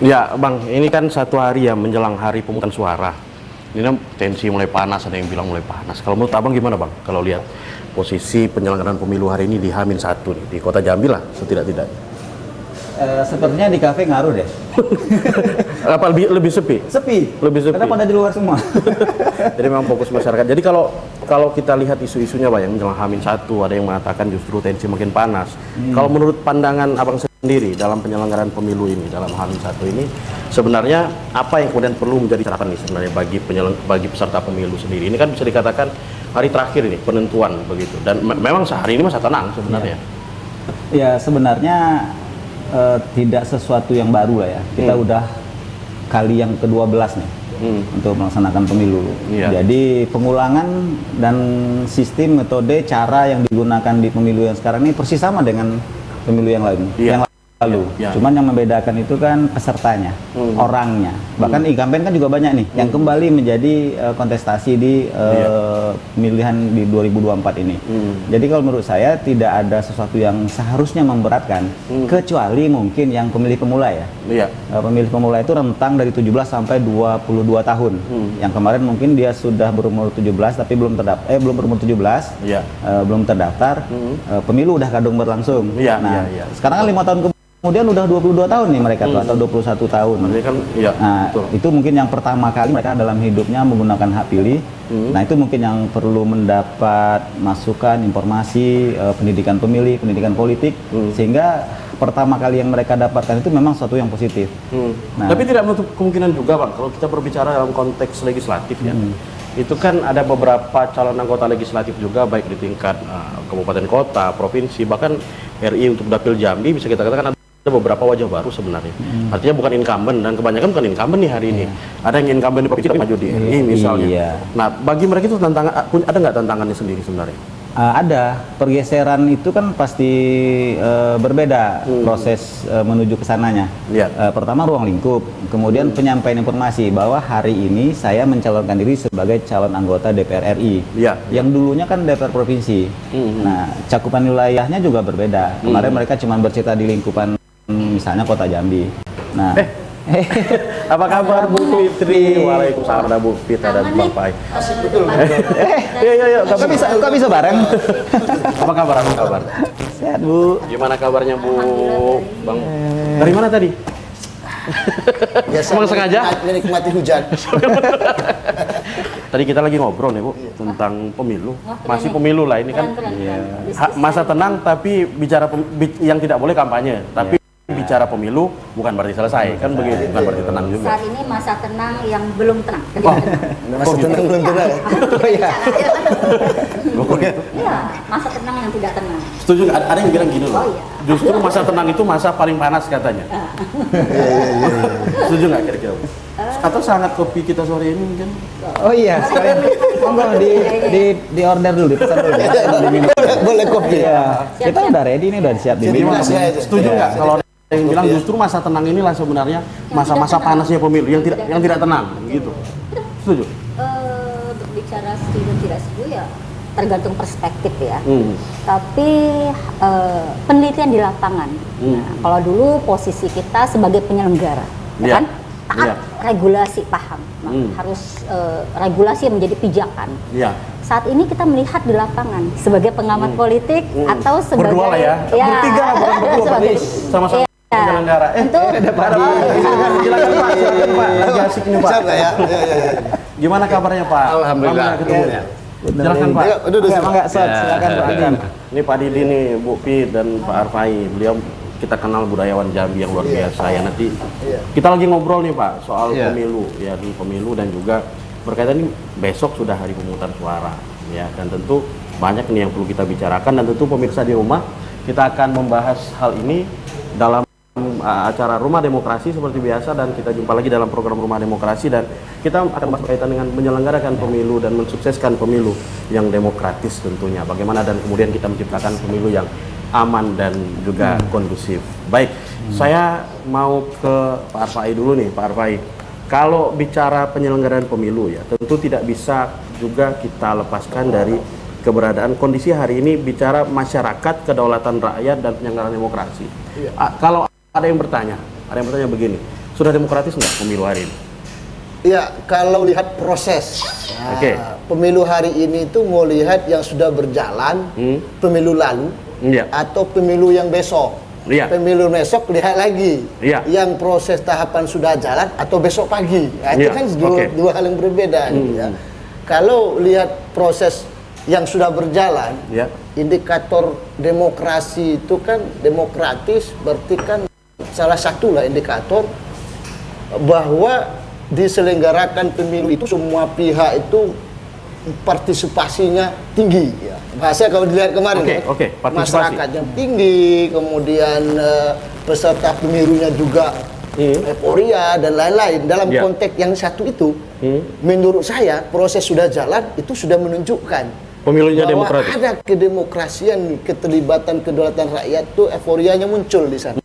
Ya, Bang, ini kan satu hari ya menjelang hari pemungutan suara. Ini kan tensi mulai panas, ada yang bilang mulai panas. Kalau menurut Abang gimana, Bang? Kalau lihat posisi penyelenggaraan pemilu hari ini di H-1 nih, di Kota Jambi lah setidak-tidaknya. Sepertinya di kafe ngaruh deh. Apa lebih sepi? Sepi. Lebih sepi. Karena pada di luar semua. Jadi memang fokus masyarakat. Jadi kalau kita lihat isu-isunya, Bang, yang menjelang H-1, ada yang mengatakan justru tensi makin panas. Kalau menurut pandangan Abang sendiri dalam penyelenggaraan pemilu ini, dalam H-1 ini, sebenarnya apa yang kemudian perlu menjadi catatan nih sebenarnya bagi peserta pemilu sendiri? Ini kan bisa dikatakan hari terakhir ini penentuan begitu. Dan memang sehari ini masa tenang sebenarnya. Ya sebenarnya tidak sesuatu yang baru lah ya. Kita udah kali yang ke-12 nih untuk melaksanakan pemilu. Jadi pengulangan dan sistem, metode, cara yang digunakan di pemilu yang sekarang ini persis sama dengan pemilu yang lain. Yang lalu. Cuman yang membedakan itu kan pesertanya, orangnya. Bahkan incumbent kan juga banyak nih yang kembali menjadi kontestasi di pemilihan di 2024 ini. Jadi kalau menurut saya tidak ada sesuatu yang seharusnya memberatkan, kecuali mungkin yang pemilih pemula ya. Pemilih pemula itu rentang dari 17 sampai 22 tahun. Yang kemarin mungkin dia sudah berumur 17 tapi belum berumur 17, belum terdaftar. Pemilu udah kadung berlangsung. Sekarang kan 5 tahun kemudian udah 22 tahun nih mereka tuh, atau 21 tahun. Kan, itu mungkin yang pertama kali mereka dalam hidupnya menggunakan hak pilih. Nah itu mungkin yang perlu mendapat masukan, informasi, pendidikan pemilih, pendidikan politik, sehingga pertama kali yang mereka dapatkan itu memang sesuatu yang positif. Tapi tidak menutup kemungkinan juga, Bang, kalau kita berbicara dalam konteks legislatif ya. Itu kan ada beberapa calon anggota legislatif juga, baik di tingkat kabupaten kota, provinsi, bahkan RI untuk Dapil Jambi bisa kita katakan ada beberapa wajah baru sebenarnya. Artinya bukan incumbent, dan kebanyakan bukan incumbent nih hari ini. Ada yang incumbent di provinsi tapi maju di RI misalnya. Nah, bagi mereka itu tantangan, ada nggak tantangannya sendiri sebenarnya? Ada pergeseran itu kan pasti berbeda proses menuju ke sananya. Pertama ruang lingkup, kemudian penyampaian informasi bahwa hari ini saya mencalonkan diri sebagai calon anggota DPR RI. Yang dulunya kan DPR provinsi. Nah, cakupan wilayahnya juga berbeda. Kemarin mereka cuma bercerita di lingkupan misalnya Kota Jambi. Nah, apa kabar Bu Fitri? Waalaikumsalam, ada Bu Fit, ada Bang Pai. Asik betul. Kok bisa bareng? Apa kabar? Sehat, Bu. Gimana kabarnya, Bu? Bang, dari mana tadi? Emang sengaja? Menikmati hujan. Tadi kita lagi ngobrol nih, Bu, tentang pemilu. Masih pemilu lah ini kan. Masa tenang, tapi yang tidak boleh kampanye. Tapi bicara pemilu bukan berarti selesai, kan begitu, bukan berarti tenang juga. Saat ini masa tenang yang belum tenang. Masa tenang belum tenang. Iya, masa tenang yang tidak tenang. Setuju, ada yang bilang gini loh. Justru masa tenang itu masa paling panas katanya. Setuju nggak kira-kira? Atau sangat kopi kita sore ini mungkin? Oh iya, sekalian monggo di order dulu, dipesan dulu. Boleh kopi. Kita udah ready nih, udah siap diminum. Setuju nggak kalau ada yang bilang justru masa tenang inilah sebenarnya masa-masa panasnya pemilu yang tidak tenang gitu? Setuju? Berbicara setuju tidak setuju ya tergantung perspektif ya. Tapi penelitian di lapangan. Nah, kalau dulu posisi kita sebagai penyelenggara, kan taat regulasi, paham. Nah, harus regulasi yang menjadi pijakan. Saat ini kita melihat di lapangan sebagai pengamat politik atau sebagai berdua lah ya, bertiga lah, bukan berdua, sama-sama penyelenggara. Ada Pak. Silakan Pak, lagi asik ini Pak. Gimana kabarnya Pak? Alhamdulillah. Silakan Pak. Silakan Pak Didi. Ini Pak Didi nih, Bu Pit dan Pak Arfai. Beliau kita kenal budayawan Jambi yang luar biasa ya. Nanti kita lagi ngobrol nih Pak soal pemilu ya, di pemilu dan juga berkaitan ini besok sudah hari pemungutan suara ya, dan tentu banyak nih yang perlu kita bicarakan, dan tentu pemirsa di rumah kita akan membahas hal ini dalam acara Rumah Demokrasi seperti biasa, dan kita jumpa lagi dalam program Rumah Demokrasi, dan kita akan bahas berkaitan dengan menyelenggarakan pemilu dan mensukseskan pemilu yang demokratis tentunya, bagaimana dan kemudian kita menciptakan pemilu yang aman dan juga kondusif. Baik, saya mau ke Pak Arfai dulu nih. Pak Arfai, kalau bicara penyelenggaraan pemilu ya, tentu tidak bisa juga kita lepaskan dari keberadaan kondisi hari ini bicara masyarakat, kedaulatan rakyat, dan penyelenggaraan demokrasi. Kalau ada yang bertanya begini, sudah demokratis nggak pemilu hari ini? Ya, kalau lihat proses, Oke. pemilu hari ini itu mau lihat yang sudah berjalan, pemilu lalu, Iya. atau pemilu yang besok. Iya. Pemilu besok lihat lagi, Iya. yang proses tahapan sudah jalan atau besok pagi. Nah, itu Iya. kan Oke. dua hal yang berbeda. Gitu ya. Kalau lihat proses yang sudah berjalan, Iya. indikator demokrasi itu kan demokratis, berarti kan salah satu lah indikator bahwa diselenggarakan pemilu itu semua pihak itu partisipasinya tinggi ya. Bahasa kalau dilihat kemarin Oke, ya, oke, partisipasi. masyarakatnya tinggi, kemudian peserta pemilunya juga euforia dan lain-lain. Dalam Ya. konteks yang satu itu, menurut saya proses sudah jalan itu sudah menunjukkan Pemilunya bahwa demokratis. ada kedemokrasian, keterlibatan kedaulatan rakyat tuh euforianya muncul di sana.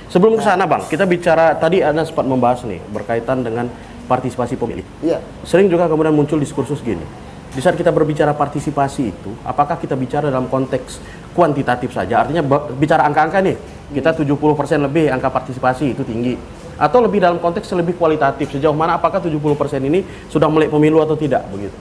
Sebelum ke sana Bang, kita bicara tadi Anda sempat membahas nih berkaitan dengan partisipasi pemilih. Iya. Sering juga kemudian muncul diskursus gini. Di saat kita berbicara partisipasi itu, apakah kita bicara dalam konteks kuantitatif saja? Artinya bicara angka-angka nih, kita 70% lebih angka partisipasi itu tinggi. Atau lebih dalam konteks lebih kualitatif, sejauh mana apakah 70% ini sudah melek pemilu atau tidak begitu?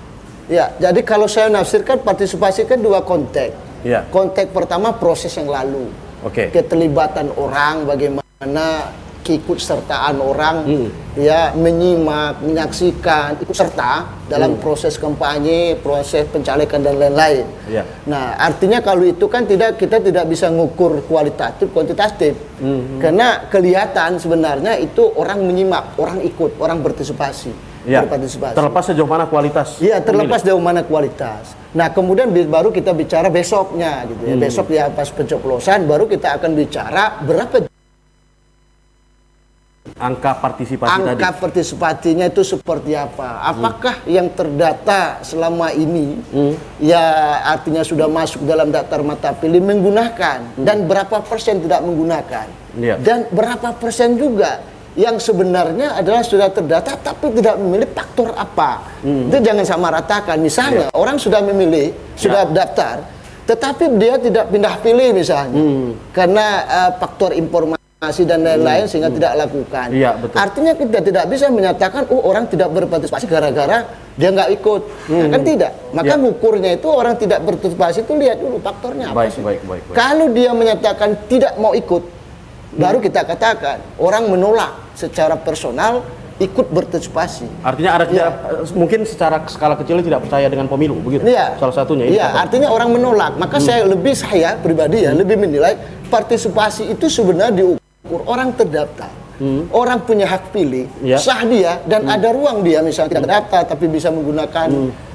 Ya, jadi kalau saya nafsirkan partisipasi kan dua konteks. Iya. Konteks pertama proses yang lalu. Oke. Keterlibatan orang, bagaimana keikutsertaan orang, ya menyimak, menyaksikan, ikut serta dalam proses kampanye, proses pencalekan dan lain-lain. Iya. Nah, artinya kalau itu kan kita tidak bisa ngukur kualitatif, kuantitatif, karena kelihatan sebenarnya itu orang menyimak, orang ikut, orang berpartisipasi. Ya. Berpartisipasi. Terlepas sejauh mana kualitas. Iya, terlepas pemilih. jauh mana kualitas. Nah, kemudian baru kita bicara besoknya gitu ya. Besok ya pas pencoblosan baru kita akan bicara berapa Angka partisipasi tadi. angka partisipasinya itu seperti apa. Apakah yang terdata selama ini ya artinya sudah masuk dalam daftar mata pilih menggunakan dan berapa persen tidak menggunakan. Iya. Dan berapa persen juga yang sebenarnya adalah sudah terdata tapi tidak memilih faktor apa. Itu jangan sama ratakan. Misalnya orang sudah memilih, sudah daftar, tetapi dia tidak pindah pilih misalnya. Karena faktor informasi dan lain-lain sehingga tidak lakukan. Iya, betul. Artinya kita tidak bisa menyatakan orang tidak berpartisipasi gara-gara dia nggak ikut. Nah, kan tidak. Maka Iya. ngukurnya itu orang tidak berpartisipasi itu lihat dulu faktornya apa Baik, sih. baik. Kalau dia menyatakan tidak mau ikut, baru kita katakan orang menolak secara personal ikut berpartisipasi. Artinya ada mungkin secara skala kecil tidak percaya dengan pemilu begitu. Iya. Salah satunya ini. Iya, artinya orang menolak. Maka saya pribadi ya lebih menilai partisipasi itu sebenarnya diukur orang terdaftar. Orang punya hak pilih, Iya. sah dia dan ada ruang dia misalnya tidak terdaftar tapi bisa menggunakan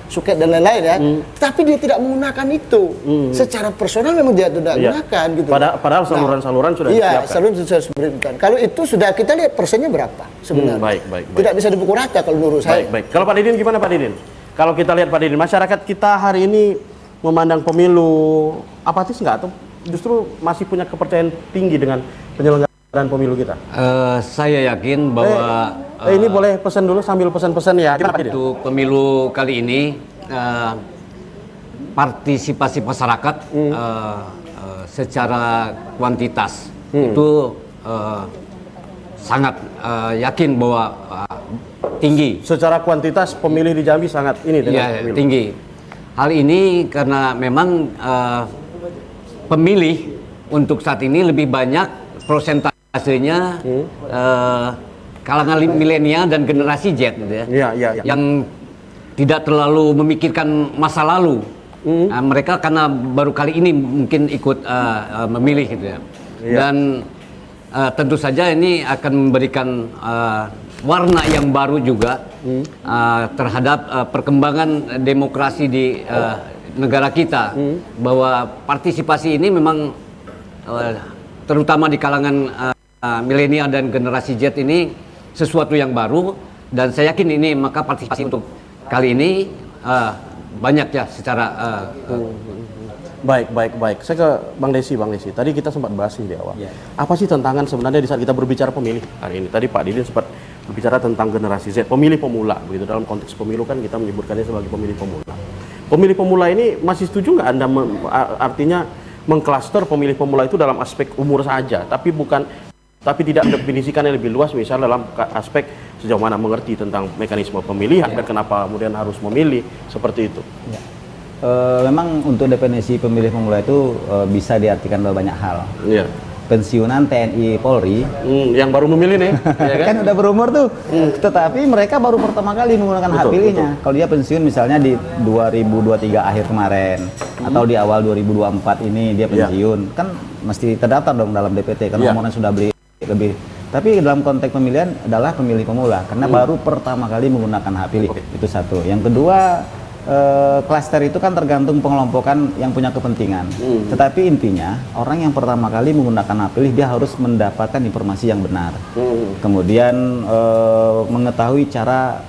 suket dan lain-lain ya. Tapi dia tidak menggunakan itu. Secara personal memang dia tidak Iya. gunakan gitu. Padahal saluran-saluran sudah Iya, disiapkan. saluran sudah diberikan. Kalau itu sudah kita lihat persennya berapa sebenarnya. Baik. Tidak bisa dipukul rata kalau menurut saya. Baik. Kalau Pak Didin gimana Pak Didin? Kalau kita lihat Pak Didin, masyarakat kita hari ini memandang pemilu apatis nggak atau justru masih punya kepercayaan tinggi dengan penyelenggaraan pemilu kita? Saya yakin bahwa Ini boleh pesan dulu sambil pesan-pesan ya. Gimana Pak Didin? untuk pemilu kali ini partisipasi masyarakat secara kuantitas itu sangat yakin bahwa tinggi. Secara kuantitas pemilih di Jambi sangat ini dengan Ya, pemilu. tinggi. Hal ini karena memang pemilih untuk saat ini lebih banyak prosentasenya kalangan milenial dan generasi Z gitu ya. Iya. Yang tidak terlalu memikirkan masa lalu. Nah, mereka karena baru kali ini mungkin ikut memilih gitu ya. Iya. Dan tentu saja ini akan memberikan warna yang baru juga terhadap perkembangan demokrasi di negara kita, bahwa partisipasi ini memang terutama di kalangan milenial dan generasi Z ini sesuatu yang baru, dan saya yakin ini maka partisipasi untuk kali ini banyak ya secara Baik. Saya ke Bang Desi. Tadi kita sempat bahas di awal. Apa sih tantangan sebenarnya di saat kita berbicara pemilih hari ini? Tadi Pak Didin sempat berbicara tentang generasi Z, pemilih pemula. Begitu dalam konteks pemilu kan kita menyebutkannya sebagai pemilih pemula. Pemilih pemula ini masih setuju nggak Anda artinya mengklaster pemilih pemula itu dalam aspek umur saja, tapi bukan tapi tidak mendefinisikan yang lebih luas, misalnya dalam aspek sejauh mana mengerti tentang mekanisme pemilihan dan kenapa kemudian harus memilih seperti itu. Ya. Memang untuk definisi pemilih pemula itu bisa diartikan dalam banyak hal. Iya. Pensiunan TNI Polri yang baru memilih nih, ya kan? kan udah berumur tuh, tetapi mereka baru pertama kali menggunakan hak pilihnya. Kalau dia pensiun misalnya di 2023 akhir kemarin atau di awal 2024 ini dia pensiun, kan mesti terdaftar dong dalam DPT karena umurnya sudah lebih. Tapi dalam konteks pemilihan adalah pemilih pemula karena baru pertama kali menggunakan hak pilih. Itu satu. Yang kedua, klaster itu kan tergantung pengelompokan yang punya kepentingan. Tetapi intinya orang yang pertama kali menggunakan hak pilih dia harus mendapatkan informasi yang benar. Kemudian mengetahui cara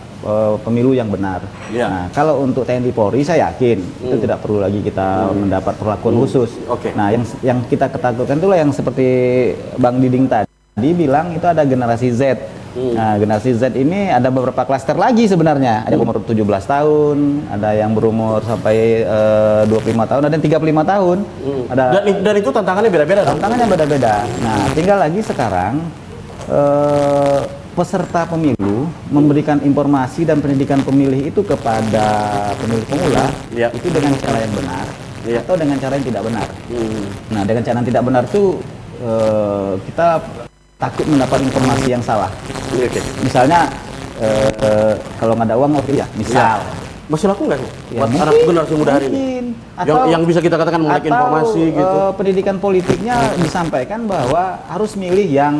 pemilu yang benar. Nah, kalau untuk TNI Polri saya yakin itu tidak perlu lagi kita mendapat perlakuan khusus. Nah, yang kita ketakutan itulah yang seperti Bang Diding tadi bilang itu ada generasi Z. Nah, generasi Z ini ada beberapa klaster lagi sebenarnya. Ada umur 17 tahun, ada yang berumur sampai 25 tahun, ada yang 35 tahun. Dan itu tantangannya beda-beda. Tantangannya beda-beda. Nah, tinggal lagi sekarang peserta pemilu memberikan informasi dan pendidikan pemilih itu kepada pemilih pemula itu dengan cara yang benar atau dengan cara yang tidak benar. Nah, dengan cara yang tidak benar itu kita takut mendapat informasi yang salah. Misalnya kalau nggak ada uang ya misal masih laku nggak sih buat anak generasi muda hari ini yang bisa kita katakan melek informasi gitu. Pendidikan politiknya disampaikan bahwa harus milih yang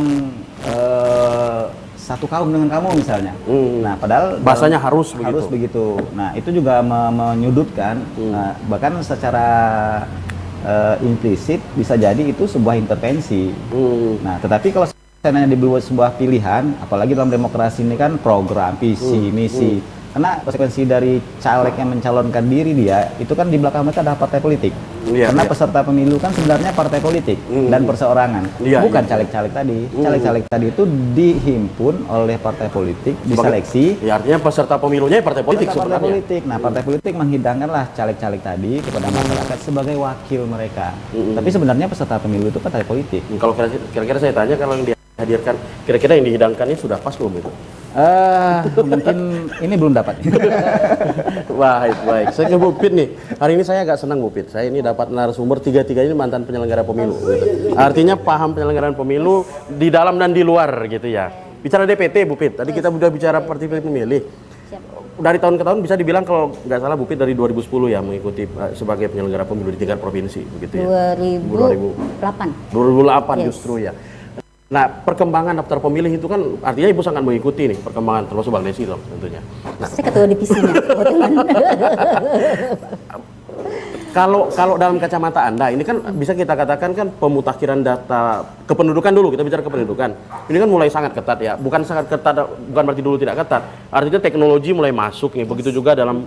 satu kaum dengan kamu misalnya. Nah, padahal bahasanya harus begitu. Nah, itu juga menyudutkan. Nah, bahkan secara implisit bisa jadi itu sebuah intervensi. Nah, tetapi kalau seandainya dibuat sebuah pilihan, apalagi dalam demokrasi ini kan program, visi, misi. Karena konsekuensi dari caleg yang mencalonkan diri dia, itu kan di belakang mereka ada partai politik. Karena peserta pemilu kan sebenarnya partai politik dan perseorangan, bukan caleg-caleg tadi. Caleg-caleg tadi itu dihimpun oleh partai politik, diseleksi. Ya, artinya peserta pemilunya partai politik sebenarnya. Partai politik. Nah, partai politik menghidangkanlah caleg-caleg tadi kepada masyarakat sebagai wakil mereka. Tapi sebenarnya peserta pemilu itu partai politik. Kalau kira-kira saya tanya, kalau yang dihadirkan, kira-kira yang dihidangkannya sudah pas belum itu? Mungkin ini belum dapat. Baik. Saya ke Bu Pit nih. Hari ini saya agak senang Bu Pit. Saya ini dapat narasumber tiga-tiga ini mantan penyelenggara pemilu. Gitu. Artinya paham penyelenggaraan pemilu di dalam dan di luar gitu ya. Bicara DPT Bu Pit. Tadi kita sudah bicara partai pemilih. Dari tahun ke tahun bisa dibilang kalau nggak salah Bu Pit dari 2010 ya mengikuti sebagai penyelenggara pemilu di tingkat provinsi begitu ya. 2008 justru ya. Nah, perkembangan daftar pemilih itu kan artinya Ibu sangat mengikuti nih perkembangan, termasuk Bang Desi loh tentunya. Nah, saya ketua divisinya kebetulan. Kalau dalam kacamata Anda, ini kan bisa kita katakan kan pemutakhiran data kependudukan dulu, kita bicara kependudukan. Ini kan mulai sangat ketat ya, bukan sangat ketat, bukan berarti dulu tidak ketat. Artinya teknologi mulai masuk nih, begitu juga dalam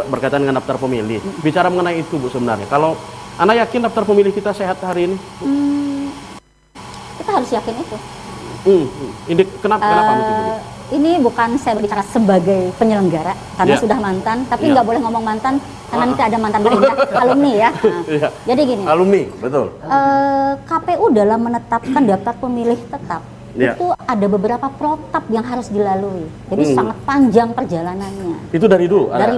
berkaitan dengan daftar pemilih. Bicara mengenai itu Bu sebenarnya, kalau Anda yakin daftar pemilih kita sehat hari ini? Kita harus yakin itu. Ini kenapa begitu? Ini bukan saya berbicara sebagai penyelenggara karena sudah mantan, tapi nggak boleh ngomong mantan karena nanti ada mantan lainnya, alumni ya. Nah, jadi gini. Alumni, betul. KPU dalam menetapkan daftar pemilih tetap itu ada beberapa protap yang harus dilalui. Jadi sangat panjang perjalanannya. Itu dari dulu. Dari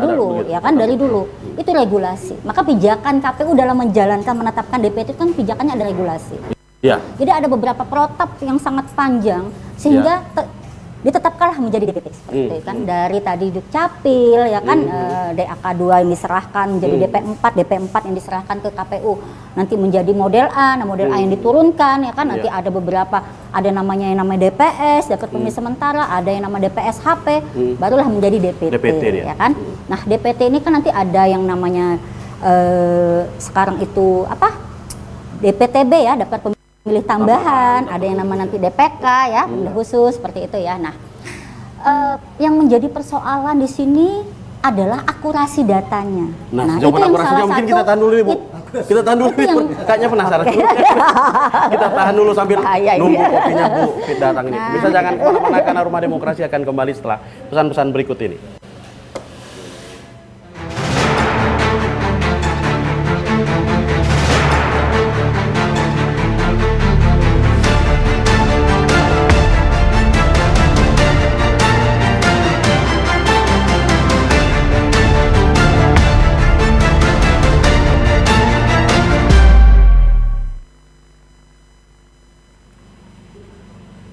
dulu. Itu regulasi. Maka pijakan KPU dalam menjalankan menetapkan DPT itu kan pijakannya ada regulasi. Jadi ada beberapa protap yang sangat panjang sehingga ditetapkanlah menjadi DPT seperti itu kan, dari tadi Dukcapil ya kan, DAK 2 yang diserahkan menjadi DP4 yang diserahkan ke KPU nanti menjadi model A. Nah, model A yang diturunkan ya kan, nanti ada beberapa, ada namanya yang namanya DPS, dapat pemilih sementara, ada yang nama DPS HP, barulah menjadi DPT ya kan. Nah, DPT ini kan nanti ada yang namanya sekarang itu apa? DPTB ya, daftar pemilih tambahan, ada yang nama nanti DPK ya, pemilih khusus seperti itu ya. Nah, yang menjadi persoalan di sini adalah akurasi datanya. Nah itu yang salah satu. Mungkin kita tahan dulu nih Bu. Kita tahan dulu nih, kayaknya penasaran. Kita tahan dulu sambil nunggu kopinya Bu Pit datang ini. Bisa jangan kemana-mana karena Rumah Demokrasi akan kembali setelah pesan-pesan berikut ini.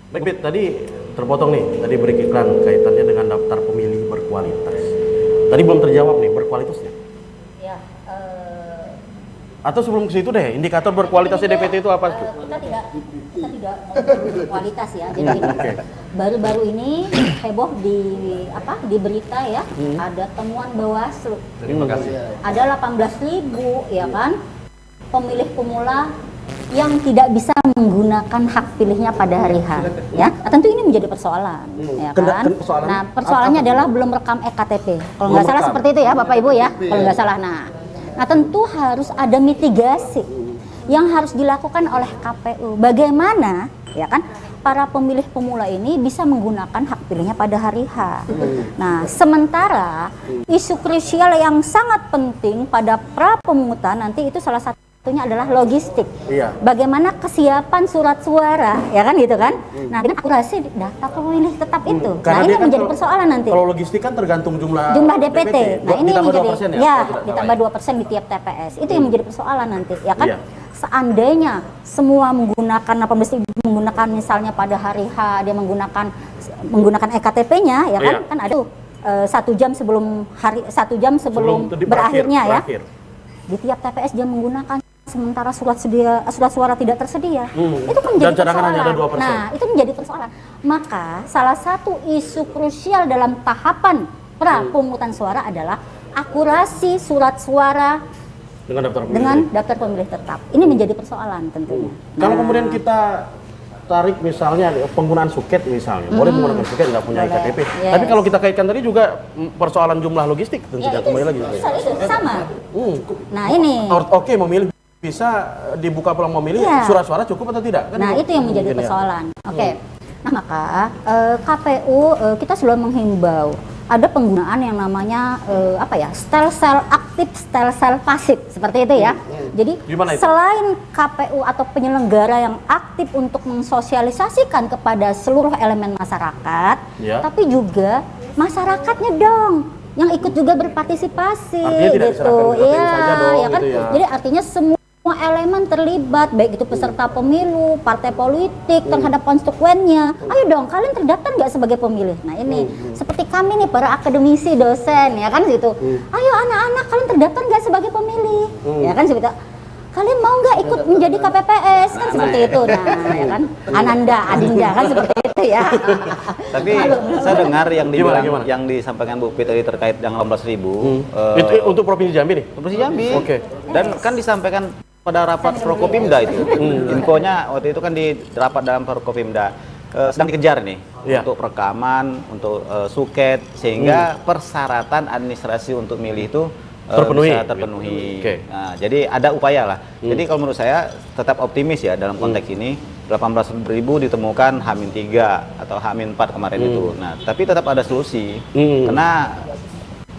Baik, Pit, tadi terpotong nih, tadi beri iklan kaitannya dengan daftar pemilih berkualitas. Tadi belum terjawab nih, berkualitasnya. Ya, Atau sebelum ke situ deh, indikator berkualitasnya DPT itu apa tuh? kita tidak ngomong kualitas ya. Jadi gini, baru-baru ini heboh di berita ya, ada temuan Bawaslu. Terima kasih. Ada 18.000 ya kan pemilih pemula yang tidak bisa menggunakan hak pilihnya pada hari H ya. Nah, tentu ini menjadi persoalan ya kan. Nah, persoalannya adalah belum rekam EKTP. Kalau nggak salah seperti itu ya Bapak Ibu ya. Kalau nggak salah. Nah, tentu harus ada mitigasi yang harus dilakukan oleh KPU. Bagaimana ya kan para pemilih pemula ini bisa menggunakan hak pilihnya pada hari H. Nah, sementara isu krusial yang sangat penting pada pra pemungutan nanti itu salah satunya adalah logistik. Iya. Bagaimana kesiapan surat suara, ya kan gitu kan? Nah, dengan akurasi data pemilih tetap itu. Karena Nah, ini dia kan menjadi kalau- persoalan nanti. Kalau logistik kan tergantung jumlah DPT. Nah, ini ditambah menjadi 2% ya? ya, Kalau tidak ditambah salah 2% di tiap TPS. Itu yang menjadi persoalan nanti, ya kan? Iya. Seandainya semua menggunakan menggunakan misalnya pada hari H dia menggunakan EKTP-nya, ya kan? Iya. Kan ada tuh 1 jam sebelum sebelum berakhirnya ya. berakhir. Di tiap TPS dia menggunakan, sementara surat suara tidak tersedia. Itu kan Dan menjadi cadangan hanya ada persoalan. 2%. Nah, itu menjadi persoalan. Maka salah satu isu krusial dalam tahapan pra pemungutan suara adalah akurasi surat suara Dengan daftar pemilih. dengan daftar pemilih tetap. Ini menjadi persoalan tentunya. Kalau kemudian kita tarik misalnya penggunaan suket misalnya, boleh menggunakan suket nggak punya Boleh. IKTP. Yes. Tapi kalau kita kaitkan tadi juga persoalan jumlah logistik tentunya itu kembali lagi. sama. Nah, ini. Oke, memilih bisa dibuka peluang memilih, Iya. surat suara cukup atau tidak? Kan Nah, itu yang menjadi mungkin ya. persoalan. Oke. Nah, maka KPU kita selalu menghimbau ada penggunaan yang namanya stel sel aktif, stel sel pasif, seperti itu ya. Jadi Gimana itu? selain KPU atau penyelenggara yang aktif untuk mensosialisasikan kepada seluruh elemen masyarakat, Ya. tapi juga masyarakatnya dong yang ikut juga berpartisipasi Artinya tidak gitu. diserahkan ke KPU Iya, saja dong, ya kan. gitu ya. Jadi artinya semua elemen terlibat, baik itu peserta pemilu, partai politik, terhadap konstituennya. Ayo dong, kalian terdaftar nggak sebagai pemilih? Nah ini, seperti kami nih para akademisi, dosen, ya kan gitu. Ayo anak-anak, kalian terdaftar nggak sebagai pemilih? Ya kan seperti itu. Kalian mau nggak ikut menjadi KPPS? Kan seperti itu. Nah, ya kan. Ananda, Adinda, kan seperti itu ya. Tapi saya dengar yang dibilang Gimana? yang disampaikan Bu Pi tadi terkait yang 18.000 Itu untuk Provinsi Jambi nih? Provinsi Jambi. Oke. Dan kan disampaikan pada rapat Prokopimda itu. Infonya waktu itu kan di rapat dalam Prokopimda sedang dikejar nih Iya. untuk perekaman, untuk suket sehingga persyaratan administrasi untuk milih itu Terpenuhi. bisa terpenuhi. Oke. Nah, jadi ada upaya lah. Jadi kalau menurut saya tetap optimis ya dalam konteks ini 18.000 ditemukan H-3 atau H-4 kemarin itu. Nah, tapi tetap ada solusi. Karena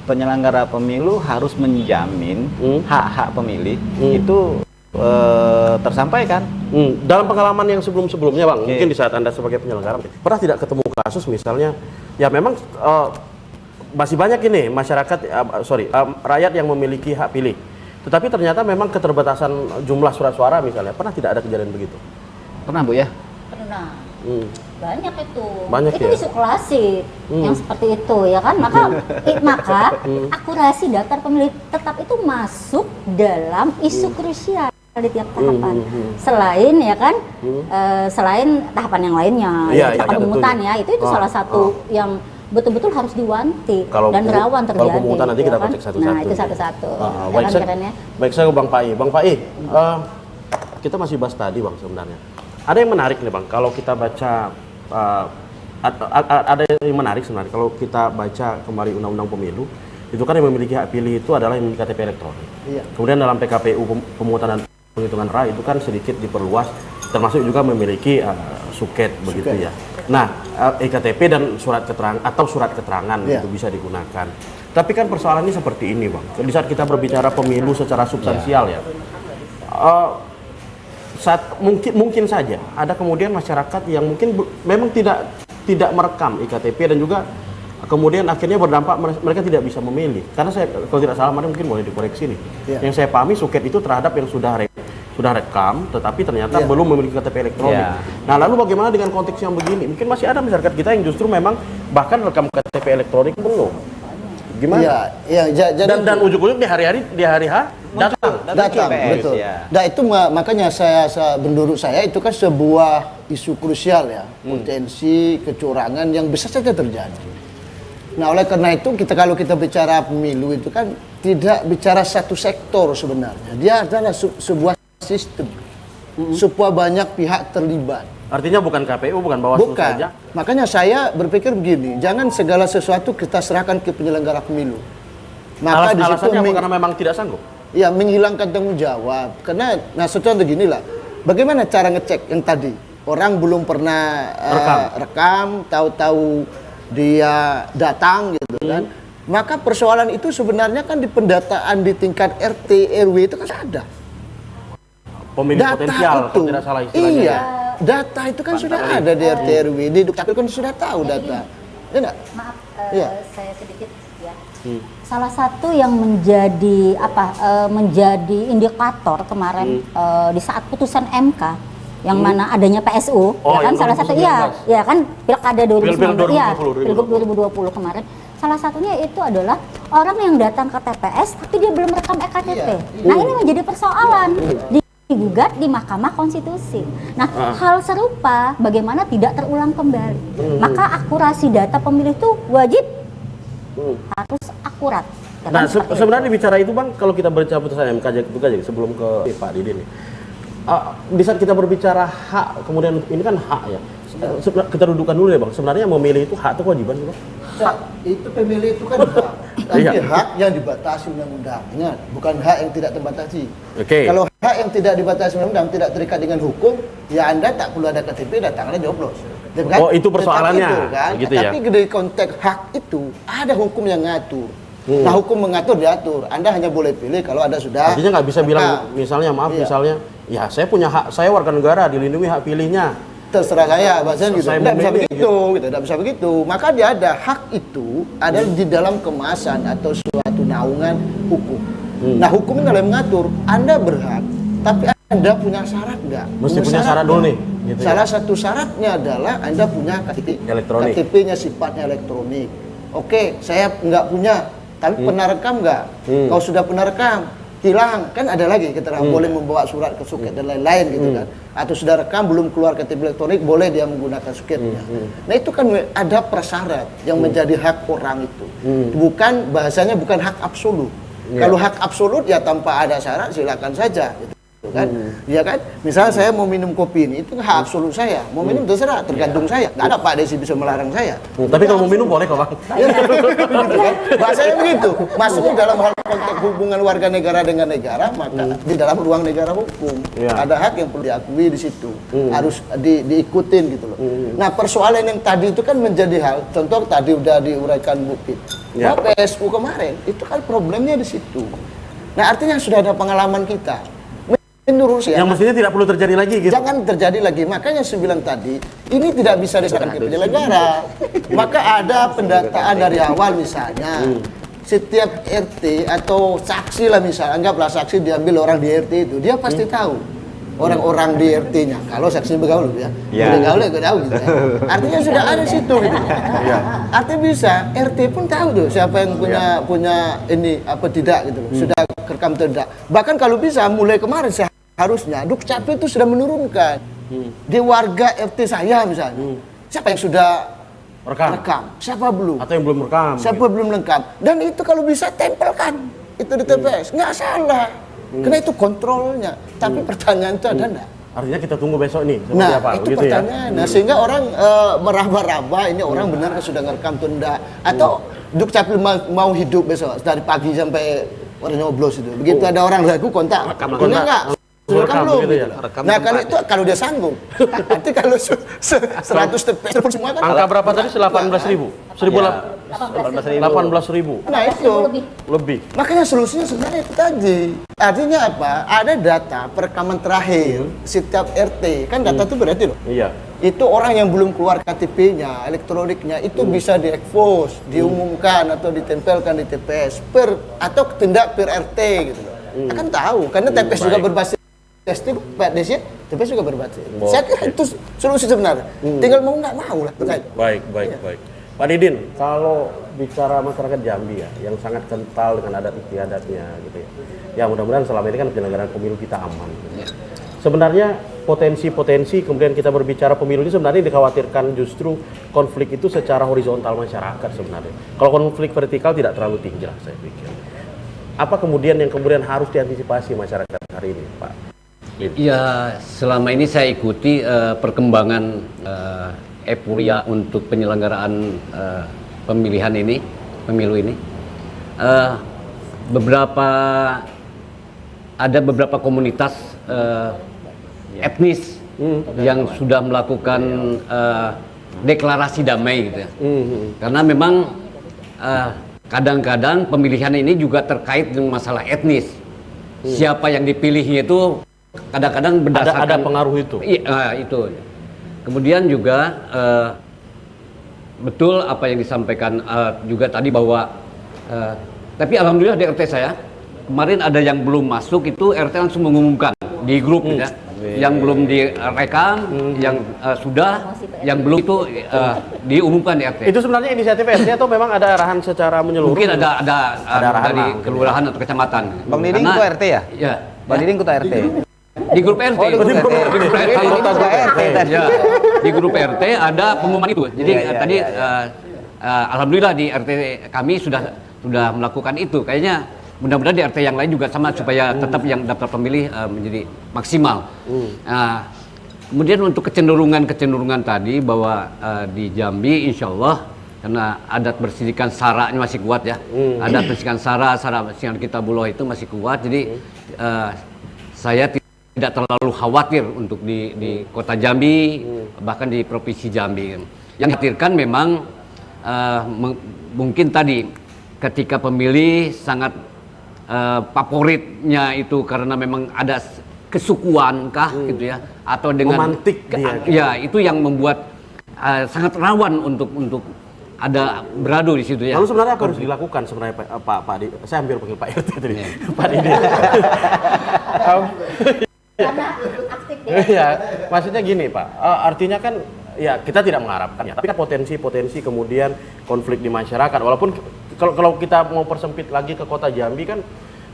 penyelenggara pemilu harus menjamin hak-hak pemilih itu tersampaikan. Dalam pengalaman yang sebelum-sebelumnya Bang, mungkin di saat Anda sebagai penyelenggara, pernah tidak ketemu kasus misalnya, ya memang masih banyak ini masyarakat, rakyat yang memiliki hak pilih, tetapi ternyata memang keterbatasan jumlah surat suara misalnya, pernah tidak ada kejadian begitu? Pernah Bu ya? Pernah. Banyak itu. Banyak itu ya? isu klasik yang seperti itu ya kan. Maka akurasi daftar pemilih tetap itu masuk dalam isu krusial di tiap tahapan. Selain ya kan, selain tahapan yang lainnya, Iya, tahapan iya, pemungutan tentunya. ya, itu salah satu yang betul-betul harus diwanti Kalau dan rawan terjadi. Kalau pemungutan nanti ya kita kan? cek satu-satu. Nah, itu satu-satu. Ya Baik, kan, saya, Keren ya? baik saya ke Bang Pai. Bang Pai, kita masih bahas tadi Bang sebenarnya. Ada yang menarik nih Bang, kalau kita baca ada yang menarik sebenarnya kalau kita baca kembali Undang-Undang Pemilu, itu kan yang memiliki hak pilih itu adalah yang memiliki KTP elektronik. Iya. Kemudian dalam PKPU pemungutan dan penghitungan RA itu kan sedikit diperluas, termasuk juga memiliki suket begitu ya. Nah, EKTP dan surat keterangan atau surat keterangan Iya. itu bisa digunakan. Tapi kan persoalannya seperti ini Bang. Di saat kita berbicara pemilu secara substansial ya. Mungkin saja ada kemudian masyarakat yang mungkin memang tidak merekam iktp dan juga kemudian akhirnya berdampak mereka tidak bisa memilih karena saya kalau tidak salah mungkin boleh dikoreksi nih. Yeah. Yang saya pahami suket itu terhadap yang sudah sudah rekam, tetapi ternyata belum memiliki KTP elektronik. Ya. Nah, lalu bagaimana dengan konteks yang begini? Mungkin masih ada masyarakat kita yang justru memang bahkan rekam KTP elektronik belum. Gimana? Dan ujuk-ujuk di hari H datang, betul. Nah itu makanya menurut saya itu kan sebuah isu krusial ya, potensi kecurangan yang bisa saja terjadi. Nah oleh karena itu kalau kita bicara pemilu itu kan tidak bicara satu sektor sebenarnya, dia adalah sebuah sistem, supaya banyak pihak terlibat. Artinya bukan KPU, bukan Bawaslu saja. Makanya saya berpikir begini, jangan segala sesuatu kita serahkan ke penyelenggara pemilu. Maka alasannya karena memang tidak sanggup. Ya, menghilangkan tanggung jawab. Karena contoh ginilah. Bagaimana cara ngecek yang tadi? Orang belum pernah rekam, tahu-tahu dia datang gitu kan. Maka persoalan itu sebenarnya kan di pendataan di tingkat RT RW itu kan ada. Pemilih potensial, kalau tidak salah istilahnya. Iya. Data itu kan sudah ada di RT RW, di Dukcapil kan sudah tahu data. Ya enggak? Maaf, saya sedikit ya. Salah satu yang menjadi menjadi indikator kemarin di saat putusan MK yang mana adanya PSU, ya kan salah satu ya kan Pilkada 2019 Pilgub 2020 kemarin. Salah satunya itu adalah orang yang datang ke TPS tapi dia belum rekam EKTP. Nah, ini menjadi persoalan. Digugat di Mahkamah Konstitusi. Nah, hal serupa bagaimana tidak terulang kembali. Maka akurasi data pemilih itu wajib harus akurat. Nah, sebenarnya bicara itu Bang, kalau kita berbicara putusan MK itu aja sebelum ke Pak Didi nih. Di saat kita berbicara hak, kemudian ini kan hak ya. Kita dudukan dulu ya Bang. Sebenarnya memilih itu hak atau kewajiban sih Bang? Hak itu pemilih itu kan hak. Tapi hak yang dibatasi undang-undang, ingat, bukan hak yang tidak terbatasi. Kalau hak yang tidak dibatasi undang-undang tidak terikat dengan hukum, ya Anda tak perlu ada KTP, datanglah nyoblos. Kan? Oh, itu persoalannya. Itu, kan? Gitu tapi di konteks hak itu ada hukum yang ngatur. Nah, hukum mengatur diatur. Anda hanya boleh pilih kalau Anda sudah. Artinya nggak bisa bilang misalnya misalnya, ya saya punya hak, saya warga negara dilindungi hak pilihnya. Terserah saya, bahasanya gitu. Tidak bisa begitu, gitu. Tidak bisa begitu. Maka dia ada hak itu adalah di dalam kemasan atau suatu naungan hukum. Nah, hukum itu yang mengatur. Anda berhak, tapi Anda punya syarat nggak? Mesti punya syarat dulu nih. Gitu salah satu syaratnya adalah Anda punya KTP. Elektronik. KTP-nya sifatnya elektronik. Oke, saya nggak punya, tapi pernah rekam nggak? Kalau sudah pernah rekam, hilang, kan ada lagi keterangan boleh membawa surat ke suket dan lain-lain gitu kan. Atau sudah rekam belum keluar KTP elektronik, boleh dia menggunakan suketnya. Nah itu kan ada prasyarat yang menjadi hak orang itu. Bukan bahasanya bukan hak absolut. Kalau hak absolut ya tanpa ada syarat silakan saja gitu kan. Ya kan? Misalnya saya mau minum kopi ini, itu hak absolut saya. Mau minum terserah, tergantung saya. Nggak ada Pak Desi bisa melarang saya. Tapi kalau mau minum boleh kok Bang. Gitu kan? Bahasanya begitu. Maksudnya dalam hal konteks hubungan warga negara dengan negara, maka di dalam ruang negara hukum ada hak yang perlu diakui di situ. Harus diikutin gitu loh. Nah, persoalan yang tadi itu kan menjadi hal, contoh tadi udah diuraikan Bu Pit. PSU kemarin, itu kan problemnya di situ. Nah, artinya sudah ada pengalaman kita. Menurut saya, yang mestinya tidak perlu terjadi lagi gitu. Jangan terjadi lagi. Makanya saya bilang tadi, ini tidak bisa diserahkan ke penyelenggara. Maka ada pendataan dari awal misalnya. Setiap RT atau saksi lah misalnya, anggaplah saksi diambil orang di RT itu, dia pasti tahu orang-orang di RT-nya. Kalau saksi bergaul ya, bergaul ya tahu gitu. Artinya sudah ada situ gitu. Artinya bisa, RT pun tahu tuh siapa yang punya ini apa tidak gitu. Sudah rekam tidak. Bahkan kalau bisa mulai kemarin harusnya Dukcapil itu sudah menurunkan di warga RT saya misalnya. Siapa yang sudah rekam? Siapa belum? Atau yang belum rekam? Siapa belum lengkap? Dan itu kalau bisa tempelkan itu di TPS, nggak salah. Karena itu kontrolnya. Tapi pertanyaan itu ada enggak? Artinya kita tunggu besok nih. Nah, apa? itu gitu pertanyaan. Nah, sehingga orang meraba-raba ini orang benar sudah ngerekam atau enggak? Atau Dukcapil mau hidup besok dari pagi sampai orang nyoblos itu. Begitu ada orang ragu kontak. Punya enggak? Rekam belum? Gitu. Nah, kalau itu kalau dia sanggup. Nanti kalau 100 TPS semua kan. Angka berapa tadi? 18.000. 18.000. Nah, itu lebih. Makanya solusinya sebenarnya itu tadi. Artinya apa? Ada data perekaman terakhir setiap RT. Kan data itu berarti loh. Iya. Itu orang yang belum keluar KTP-nya, elektroniknya itu bisa diekspos, diumumkan atau ditempelkan di TPS atau tindak per RT gitu loh. Kan tahu karena TPS juga berbasis testing Pak Desi, TPS juga berbasis. Saya kira itu solusi sebenarnya. Tinggal mau nggak mau lah terkait. Baik. Pak Didin, kalau bicara masyarakat Jambi ya, yang sangat kental dengan adat istiadatnya gitu ya. Ya mudah-mudahan selama ini kan penyelenggaraan pemilu kita aman. Gitu. Sebenarnya potensi-potensi kemudian kita berbicara pemilu ini sebenarnya dikhawatirkan justru konflik itu secara horizontal masyarakat sebenarnya. Kalau konflik vertikal tidak terlalu tinggi lah saya pikir. Apa kemudian yang harus diantisipasi masyarakat hari ini, Pak? Ya, selama ini saya ikuti perkembangan euforia untuk penyelenggaraan pemilu ini. Ada beberapa komunitas etnis yang sudah melakukan deklarasi damai gitu ya. Karena memang kadang-kadang pemilihan ini juga terkait dengan masalah etnis. Siapa yang dipilihnya itu kadang-kadang berdasarkan ada pengaruh itu. Itu. Kemudian juga betul apa yang disampaikan juga tadi bahwa tapi alhamdulillah di RT saya kemarin ada yang belum masuk itu RT langsung mengumumkan di grup ya. Yang belum direkam, yang sudah, yang belum itu diumumkan di RT. Itu sebenarnya inisiatif RT atau memang ada arahan secara menyeluruh? Mungkin ada arahan dari kelurahan atau kecamatan. Bang Diding ketua RT ya? Ya. Bang Diding ketua RT. Di grup RT. Oh, di grup RT. Anggota Ketua RT tadi. Ya. Di grup RT ada pengumuman itu. Jadi tadi alhamdulillah di RT kami sudah melakukan itu. Kayaknya mudah-mudahan di RT yang lain juga sama supaya tetap yang daftar pemilih menjadi maksimal. Kemudian untuk kecenderungan tadi bahwa di Jambi insya Allah karena adat bersihkan saranya masih kuat ya. Adat bersihkan sara bersihkan kita buloh itu masih kuat. Jadi saya tidak terlalu khawatir untuk di kota Jambi bahkan di provinsi Jambi. Yang dikhawatirkan memang mungkin tadi ketika pemilih sangat favoritnya itu karena memang ada kesukuan kah gitu ya atau dengan romantik ya itu yang membuat sangat rawan untuk ada beradu di situ ya. Lalu sebenarnya apa harus dilakukan sebenarnya Pak Di? Saya hampir panggil Pak RT tadi. Pak Didi. Karena aktif ya, maksudnya gini Pak. Artinya kan ya kita tidak mengharapkan ya, tapi kan potensi kemudian konflik di masyarakat. Walaupun kalau kita mau persempit lagi ke kota Jambi kan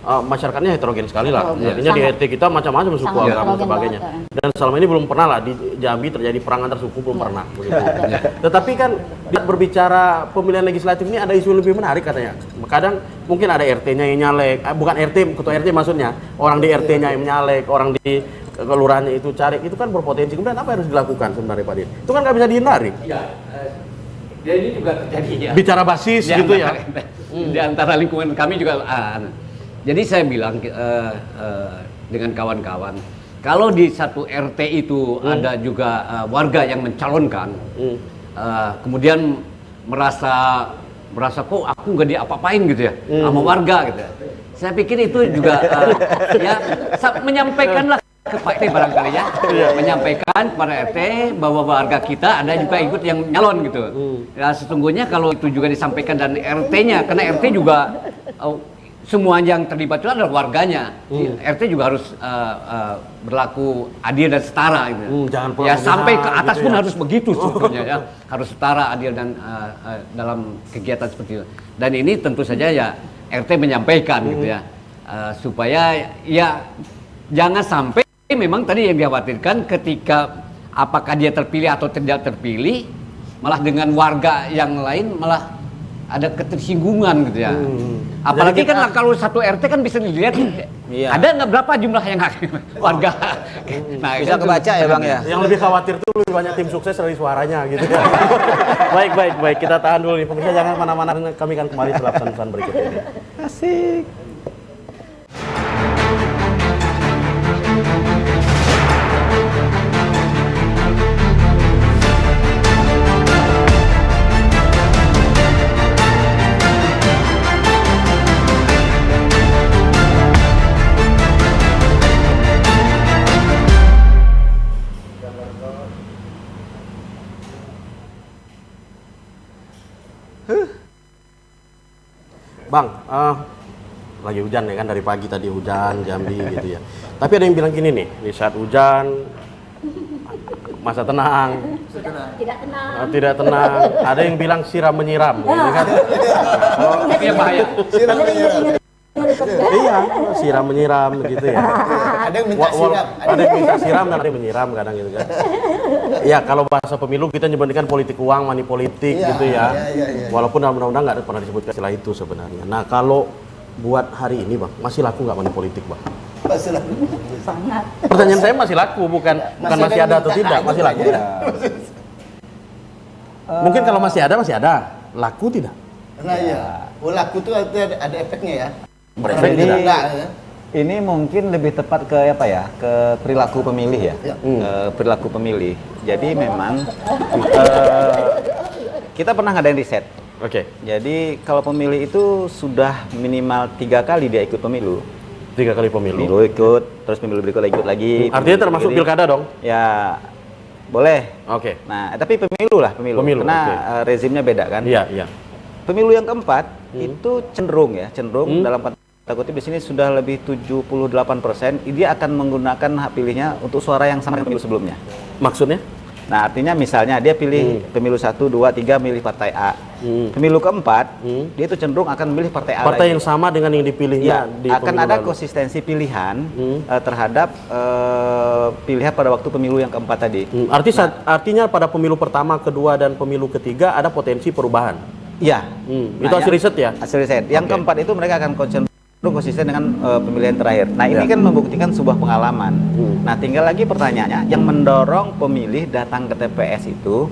masyarakatnya heterogen sekali lah. Artinya di RT kita macam-macam suku agama dan sebagainya. Dan selama ini belum pernah lah di Jambi terjadi perang antar suku, belum pernah. Begitu. Tetapi kan berbicara pemilihan legislatif ini ada isu lebih menarik katanya. Kadang mungkin ada RT-nya yang nyalek, bukan RT, ketua RT maksudnya, orang di RT-nya yang nyalek, orang di kelurahannya itu caleg, itu kan berpotensi. Kemudian apa yang harus dilakukan sebenarnya Pak Din? Itu kan nggak bisa dihindari. Ya ini juga terjadi ya. Bicara basis di gitu ya. Di antara lingkungan kami juga. Jadi saya bilang dengan kawan-kawan, kalau di satu RT itu ada juga warga yang mencalonkan, kemudian merasa kok aku nggak diapa-apain gitu ya sama warga gitu. Saya pikir itu juga ya menyampaikanlah ke Pak RT barangkali ya, menyampaikan kepada RT bahwa warga kita ada juga ikut yang nyalon gitu. Ya sesungguhnya kalau itu juga disampaikan dan RT-nya, karena RT juga semua yang terlibat itu adalah warganya. RT juga harus berlaku adil dan setara gitu. Ya sampai ke atas pun harus begitu sebetulnya ya. Harus setara, adil dan dalam kegiatan seperti itu. Dan ini tentu saja ya RT menyampaikan gitu ya. Supaya ya jangan sampai memang tadi yang dikhawatirkan ketika apakah dia terpilih atau tidak terpilih malah dengan warga yang lain malah ada ketersinggungan gitu ya. Apalagi kan kalau satu RT kan bisa dilihat ada nggak berapa jumlah yang warga. Nah, bisa kebaca ya Bang ya. Yang lebih khawatir tuh lebih banyak tim sukses dari suaranya gitu. Baik, kita tahan dulu nih. Pemirsa jangan mana-mana, kami akan kembali setelah pesan-pesan berikut ini. Asik. Bang, lagi hujan ya kan, dari pagi tadi hujan Jambi gitu ya. Tapi ada yang bilang gini nih, di saat hujan masa tenang. Tidak tenang. Tidak tenang. Ada yang bilang siram menyiram, gitu kan? Tapi ya bahaya. Siram menyiram. Iya, siram menyiram gitu ya. Ada yang minta siram. Ada yang minta siram dan ada yang menyiram kadang gitu kan. Ya kalau bahasa pemilu kita nyebutkan politik uang, money politik Iya, gitu ya. iya. Walaupun dalam undang-undang nggak pernah disebutkan istilah itu sebenarnya. Nah kalau buat hari ini bang, masih laku nggak money politik bang? Sangat. Pertanyaan saya masih laku, bukan masih ada atau tidak, masih laku tidak? Mungkin kalau masih ada, laku tidak? Nah iya, laku tuh ada efeknya ya. Berefek Jadi tidak? Enggak, ya. ini mungkin lebih tepat ke apa ya? Ke perilaku pemilih ya. Ya. Perilaku pemilih. Jadi memang kita pernah ngadain riset. Oke, Jadi kalau pemilih itu sudah minimal 3 kali dia ikut pemilu. 3 kali pemilu. Pemilu ikut, terus pemilu berikutnya ikut lagi. Artinya pemilu termasuk berikutnya. pilkada dong? Ya, boleh. Oke. Nah, tapi pemilu lah, pemilu. Pemilu, Karena oke. rezimnya beda kan. Iya, iya. Pemilu yang keempat itu cenderung dalam kata kutip di sini sudah lebih 78%, dia akan menggunakan hak pilihnya untuk suara yang sama dengan pemilu sebelumnya. Maksudnya? Nah, artinya misalnya dia pilih pemilu 1, 2, 3 milih partai A. Pemilu keempat, dia itu cenderung akan memilih partai A Partai lagi. yang sama dengan yang dipilihnya Ya, di akan pemilu ada lalu. konsistensi pilihan terhadap pilihan pada waktu pemilu yang keempat tadi. Artinya pada pemilu pertama, kedua, dan pemilu ketiga ada potensi perubahan. Iya. Itu hasil riset ya? Hasil riset. Yang Oke. keempat itu mereka akan konsisten dengan pemilihan terakhir. Nah, ini kan membuktikan sebuah pengalaman. Nah, tinggal lagi pertanyaannya, yang mendorong pemilih datang ke TPS itu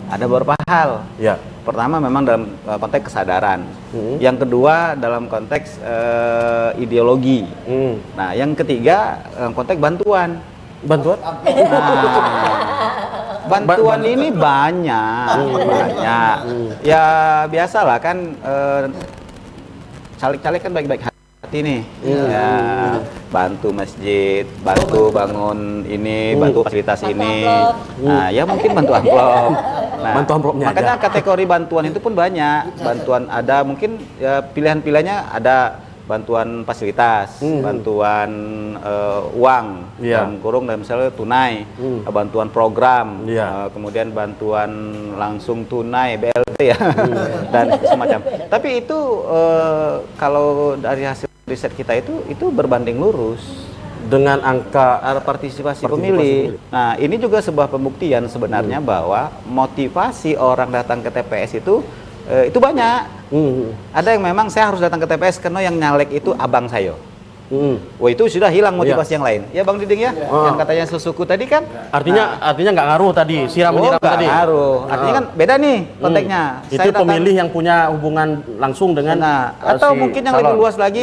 ada beberapa hal. Ya. Pertama memang dalam konteks kesadaran. Yang kedua dalam konteks ideologi. Nah, yang ketiga konteks bantuan. Bantuan? Bantuan ini banyak. Ya biasalah kan caleg-caleg kan baik-baik hati nih. Ya, bantu masjid, bantu bangun ini, bantu fasilitas ini. Nah, ya mungkin bantu amplop. Nah, Bantu amplopnya makanya aja. kategori bantuan itu pun banyak. Bantuan ada mungkin ya, pilihan-pilihannya ada bantuan fasilitas, bantuan uang, Iya. dalam kurung dan misalnya tunai, bantuan program, Iya. kemudian bantuan langsung tunai BLT ya, dan semacam. Tapi itu kalau dari hasil riset kita itu berbanding lurus Dengan angka partisipasi pemilih. Nah, ini juga sebuah pembuktian sebenarnya bahwa motivasi orang datang ke TPS itu banyak. Ada yang memang saya harus datang ke TPS karena yang nyalek itu abang saya. Wah, itu sudah hilang motivasi yang lain. Ya Bang Diding ya, yang katanya sesuku tadi kan. Artinya nggak ngaruh tadi, siram menyiram nggak tadi. ngaruh. Artinya kan beda nih konteksnya. Itu Saya datang- pemilih yang punya hubungan langsung dengan atau si mungkin yang calon. lebih luas lagi,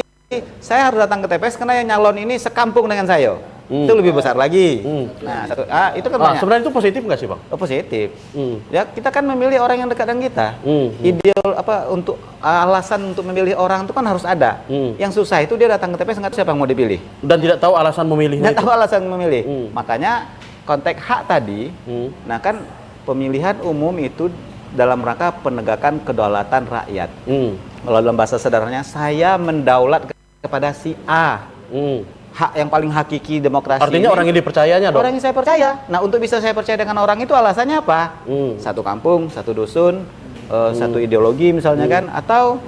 saya harus datang ke TPS karena yang nyalon ini sekampung dengan saya. Itu lebih besar lagi. Nah, itu kan banyak. Sebenarnya itu positif nggak sih bang? Oh, positif. Ya, kita kan memilih orang yang dekat dengan kita. Ideal untuk alasan untuk memilih orang itu kan harus ada. Yang susah itu dia datang ke TPS nggak tahu siapa yang mau dipilih. Dan tidak tahu alasan memilihnya Nggak itu. tahu alasan memilih. Makanya konteks hak tadi, nah kan pemilihan umum itu dalam rangka penegakan kedaulatan rakyat. Kalau dalam bahasa sederhananya, saya mendaulat kepada si A. Hak yang paling hakiki demokrasi. Artinya ini, orang yang dipercayanya dong. orang yang saya percaya. Nah, untuk bisa saya percaya dengan orang itu alasannya apa? Satu kampung, satu dusun, satu ideologi misalnya kan, atau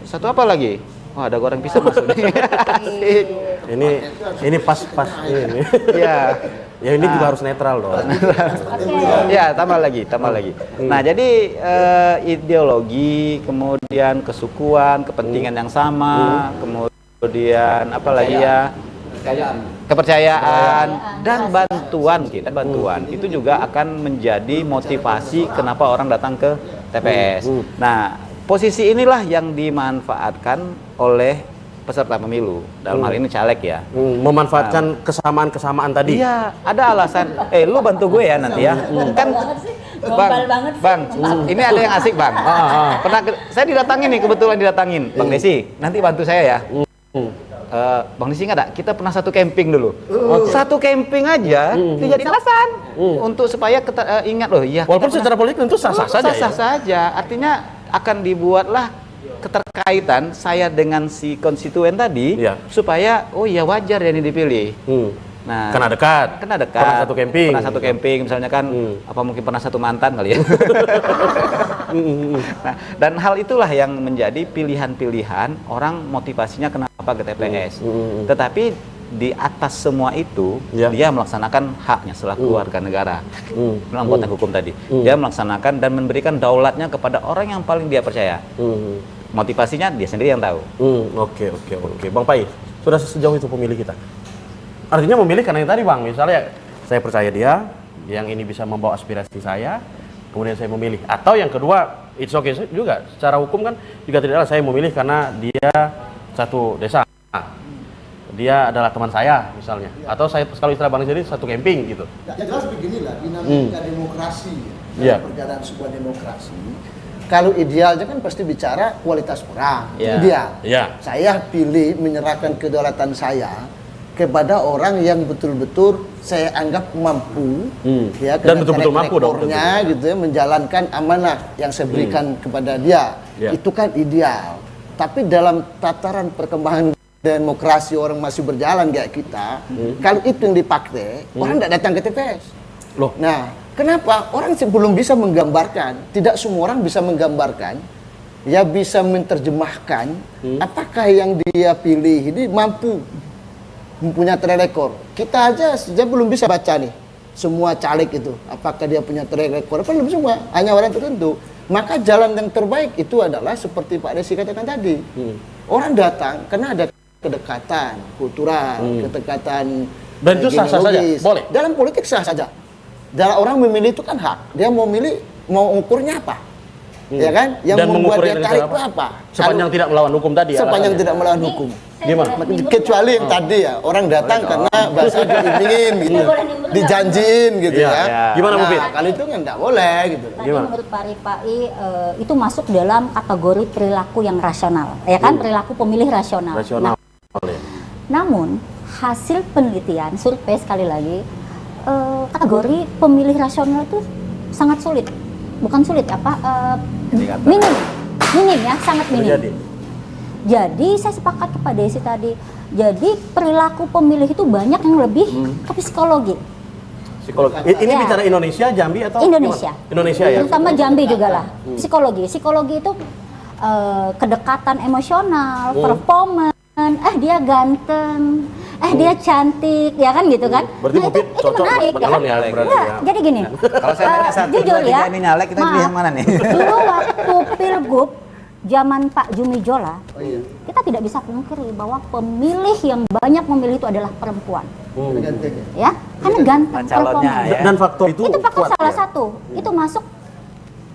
satu apa lagi? Wah, ada goreng pisang masuk nih. Asik. Ini pas ini. Ya. Ya ini juga harus netral dong. Ya, tambah lagi. Nah, jadi ideologi, kemudian kesukuan, kepentingan yang sama, kemudian apa lagi ya? Kepercayaan dan bantuan itu juga akan menjadi motivasi kenapa orang datang ke TPS. Nah, posisi inilah yang dimanfaatkan oleh peserta pemilu, dalam hal ini caleg ya. Memanfaatkan kesamaan-kesamaan tadi. Iya, ada alasan. Lu bantu gue ya nanti ya. Kan Gombal banget sih. Bang, ini ada yang asik Bang. Saya didatangin nih, kebetulan didatangin. Bang Desi, nanti bantu saya ya. Bang Desi nggak ada? Kita pernah satu camping dulu. Satu camping aja dijadiin alasan untuk supaya ingat loh. Iya. Walaupun secara politik tentu sah-sah saja. Sah-sah saja. Artinya akan dibuatlah keterkaitan saya dengan si konstituen tadi, supaya oh ya wajar ya ini dipilih. Nah, Karena dekat, pernah satu camping, misalnya kan, apa mungkin pernah satu mantan kali ya. Nah, dan hal itulah yang menjadi pilihan-pilihan orang motivasinya kenapa ke TPS. Tetapi di atas semua itu, dia melaksanakan haknya selaku warga negara dalam konteks hukum tadi. Dia melaksanakan dan memberikan daulatnya kepada orang yang paling dia percaya. Motivasinya dia sendiri yang tahu. Oke. Bang Pai, sudah sejauh itu pemilih kita? Artinya memilih karena yang tadi Bang, misalnya saya percaya dia, yang ini bisa membawa aspirasi saya, kemudian saya memilih. Atau yang kedua, it's okay juga, secara hukum kan juga tidak ada, saya memilih karena dia satu desa, dia adalah teman saya misalnya. Atau saya, kalau istilah Bang jadi satu camping gitu. Ya jelas beginilah, dinamika demokrasi, perjalanan sebuah demokrasi. Kalau idealnya kan pasti bicara kualitas orang, ideal. Saya pilih menyerahkan kedaulatan saya kepada orang yang betul-betul saya anggap mampu, dan betul-betul mampu gitu ya, menjalankan amanah yang saya berikan kepada dia. Itu kan ideal. Tapi dalam tataran perkembangan demokrasi orang masih berjalan kayak kita, kalau itu yang dipakai, orang tidak datang ke TPS. Loh. Nah, kenapa? Orang belum bisa menggambarkan, tidak semua orang bisa menggambarkan, ya bisa menerjemahkan apakah yang dia pilih ini mampu mempunyai track record. Kita aja belum bisa baca nih semua caleg itu, apakah dia punya track record, belum semua, hanya orang tertentu. Maka jalan yang terbaik itu adalah seperti Pak Desi katakan tadi, orang datang karena ada kedekatan kultural, kedekatan dan itu sah-sah saja, boleh. Dalam politik sah saja. Dalam orang memilih itu kan hak, dia mau milih, mau ukurnya apa, ya kan? Yang dan membuat dia tarik itu apa? Sepanjang tidak melawan hukum tadi. Sepanjang tidak melawan hukum. Gimana? Kecuali yang tadi ya, orang datang karena bahasa diimingin gitu, dijanjiin gitu ya. Gimana Bu Fit? Kali itu kan nggak boleh gitu. Tadi menurut Pak Ripai itu masuk dalam kategori perilaku yang rasional, ya kan? Perilaku pemilih rasional. Namun hasil penelitian survei sekali lagi, kategori pemilih rasional itu sangat sulit, bukan sulit minim ya, sangat minim. Jadi saya sepakat kepada Desi tadi. Jadi perilaku pemilih itu banyak yang lebih ke psikologi. Ini bicara Indonesia, Jambi atau Indonesia? Gimana? Indonesia ya. Terutama Jambi juga lah. Psikologi itu kedekatan emosional, performance. Dia ganteng. Dia cantik, ya kan gitu kan? Berarti itu menarik ya kan? Jadi gini. Kalau saya tanya satu, jujur ya. Ini nyalek, kita pilih yang mana nih? Dulu waktu Pilgub zaman Pak Jumi Jola, kita tidak bisa pungkiri bahwa pemilih yang banyak memilih itu adalah perempuan. Ya, karena ganteng calonnya ya. Dan faktor itu faktor kuat, salah satu. Itu masuk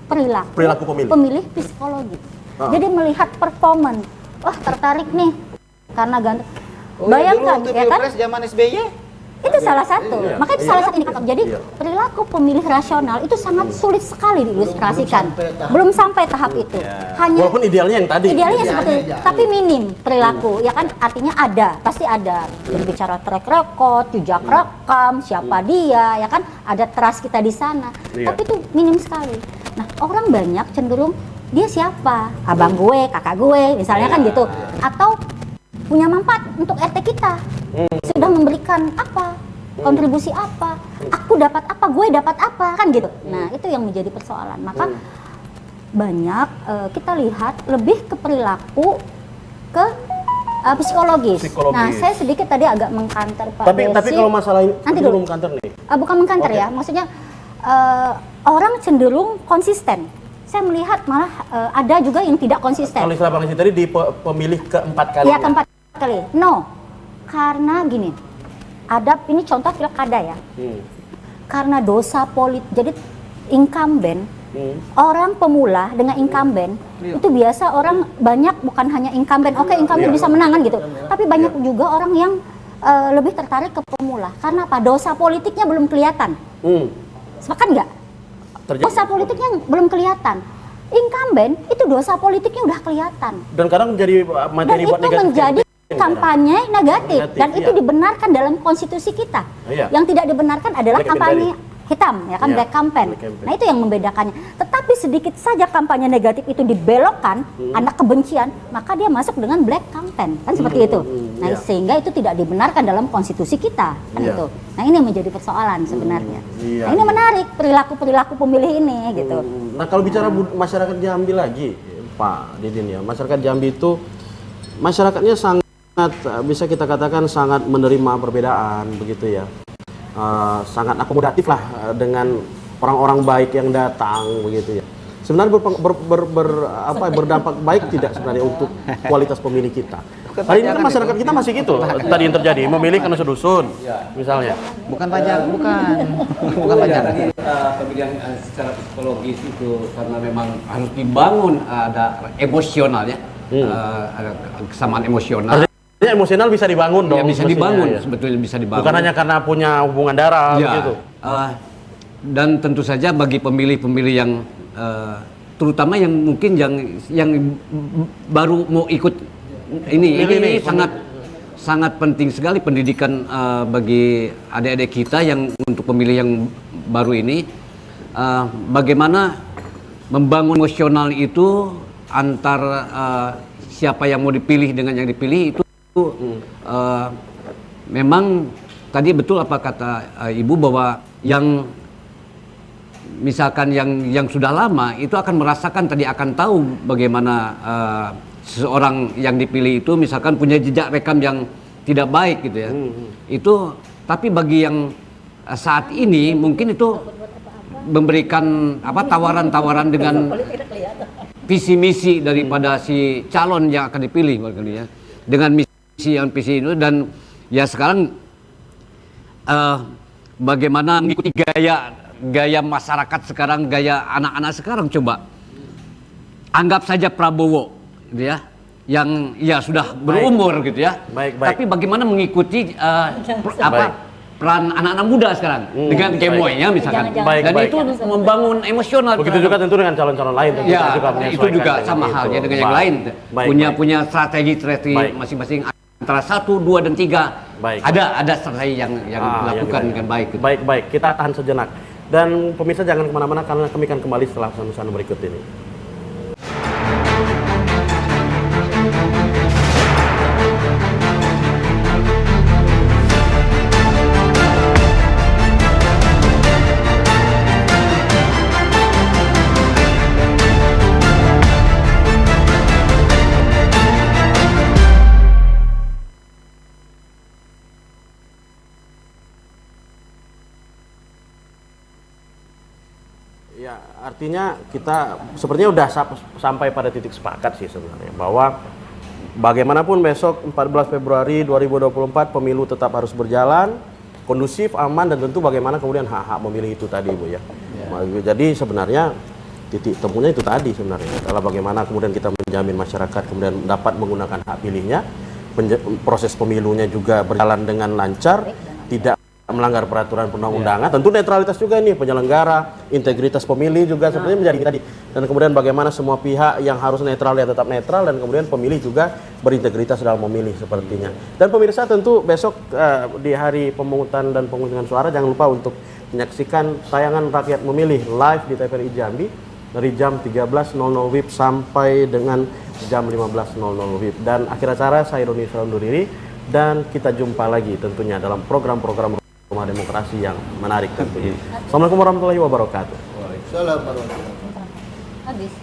perilaku pemilih psikologi. Jadi melihat performance, wah tertarik nih karena ganteng. Bayangkan dulu, ya kan? Zaman SBY Itu salah satu. Makanya itu salah satu indikator. Jadi perilaku pemilih rasional itu sangat sulit sekali diilustrasikan. Belum sampai tahap itu. Hanya walaupun idealnya yang tadi. Idealnya seperti itu, tapi minim perilaku. Ya kan artinya ada, pasti ada. Berbicara track record, jejak rekam, siapa dia, ya kan ada trust kita di sana. Tapi itu minim sekali. Nah, orang banyak cenderung dia siapa? Abang gue, kakak gue, misalnya kan gitu. Atau punya manfaat untuk RT kita, sudah memberikan apa, kontribusi apa, aku dapat apa, gue dapat apa, kan gitu. Nah itu yang menjadi persoalan. Maka banyak kita lihat lebih ke perilaku, ke psikologis. Nah saya sedikit tadi agak mengkanter Pak Desi. Tapi kalau masalah ini, nanti dulu mengkanter nih. Bukan mengkanter ya, maksudnya orang cenderung konsisten. Saya melihat malah ada juga yang tidak konsisten. Kalau istilah Bang Desi tadi di pemilih keempat kali. Iya keempat kali. No, karena gini, ini contoh pilkada ya. Karena dosa politik, jadi incumbent, orang pemula dengan incumbent itu biasa orang banyak bukan hanya incumbent. Oke, incumbent bisa menangan gitu. Tapi banyak juga orang yang lebih tertarik ke pemula. Karena apa? Dosa politiknya belum kelihatan. Sepakat nggak? Dosa politiknya belum kelihatan. Incumbent itu dosa politiknya udah kelihatan. Dan kadang menjadi materi buat negatif. Dan itu menjadi kampanye negatif. Dan itu dibenarkan dalam konstitusi kita. Yang tidak dibenarkan adalah kampanye hitam ya kan, Iya, black campaign. black campaign. Nah itu yang membedakannya. Tetapi sedikit saja kampanye negatif itu dibelokkan, anak kebencian, maka dia masuk dengan black campaign kan seperti itu. Nah iya. sehingga itu tidak dibenarkan dalam konstitusi kita kan Iya. itu. Nah ini yang menjadi persoalan sebenarnya. Iya. Nah ini menarik perilaku pemilih ini gitu. Nah kalau bicara masyarakat Jambi lagi, Pak Didin ya, masyarakat Jambi itu masyarakatnya sangat bisa kita katakan sangat menerima perbedaan begitu ya. Sangat akomodatif lah dengan orang-orang baik yang datang begitu ya. Sebenarnya berdampak baik tidak sebenarnya untuk kualitas pemilih kita. Hari ini kan masyarakat kita masih gitu. Tadi yang terjadi memilih karena sedusun, misalnya. Bukan pajak, bukan pajak. Pemilihan secara psikologis itu karena memang harus dibangun ada emosionalnya, ada kesamaan emosional. Artinya emosional bisa dibangun dong. Ya, bisa mestinya, dibangun, ya. sebetulnya bisa dibangun. Bukan hanya karena punya hubungan darah Ya, gitu. dan tentu saja bagi pemilih-pemilih yang terutama yang mungkin yang baru mau ikut ini sangat penting sekali pendidikan bagi adik-adik kita yang untuk pemilih yang baru ini, bagaimana membangun emosional itu antar siapa yang mau dipilih dengan yang dipilih itu memang tadi betul apa kata Ibu bahwa yang misalkan yang sudah lama itu akan merasakan tadi akan tahu bagaimana seseorang yang dipilih itu misalkan punya jejak rekam yang tidak baik gitu ya. Itu tapi bagi yang saat ini mungkin itu memberikan tawaran-tawaran dengan visi misi daripada si calon yang akan dipilih ya. Dengan visi itu dan ya sekarang bagaimana mengikuti gaya masyarakat sekarang, gaya anak-anak sekarang, coba anggap saja Prabowo gitu ya, yang ya sudah berumur gitu ya. Baik. Tapi bagaimana mengikuti peran anak-anak muda sekarang dengan gemoynya misalkan. Dan itu membangun emosional. Begitu juga tentu dengan calon-calon lain tentu Ya, juga itu juga sama halnya dengan yang lain. Punya strategi masing-masing antara 1, 2 dan 3. Ada strategi yang dilakukan dengan baik. Baik, kita tahan sejenak. Dan pemirsa jangan kemana-mana karena kami akan kembali setelah pesan-pesan berikut ini. Ya, artinya kita sepertinya udah sampai pada titik sepakat sih sebenarnya bahwa bagaimanapun besok 14 Februari 2024 pemilu tetap harus berjalan kondusif, aman, dan tentu bagaimana kemudian hak-hak memilih itu tadi, Bu ya. Jadi sebenarnya titik temunya itu tadi sebenarnya adalah bagaimana kemudian kita menjamin masyarakat kemudian dapat menggunakan hak pilihnya, proses pemilunya juga berjalan dengan lancar, tidak melanggar peraturan perundang-undangan. Tentu netralitas juga nih penyelenggara, integritas pemilih juga sepertinya menjadi tadi. Dan kemudian bagaimana semua pihak yang harus netral ya tetap netral, dan kemudian pemilih juga berintegritas dalam memilih sepertinya. Dan pemirsa tentu besok di hari pemungutan dan penghitungan suara jangan lupa untuk menyaksikan tayangan Rakyat Memilih live di TVRI Jambi dari jam 13.00 WIB sampai dengan jam 15.00 WIB. Dan akhir acara saya Roni undur diri dan kita jumpa lagi tentunya dalam program-program Rumah Demokrasi yang menarik tentunya. Assalamualaikum warahmatullahi wabarakatuh. Waalaikumsalam warahmatullahi wabarakatuh. Habis.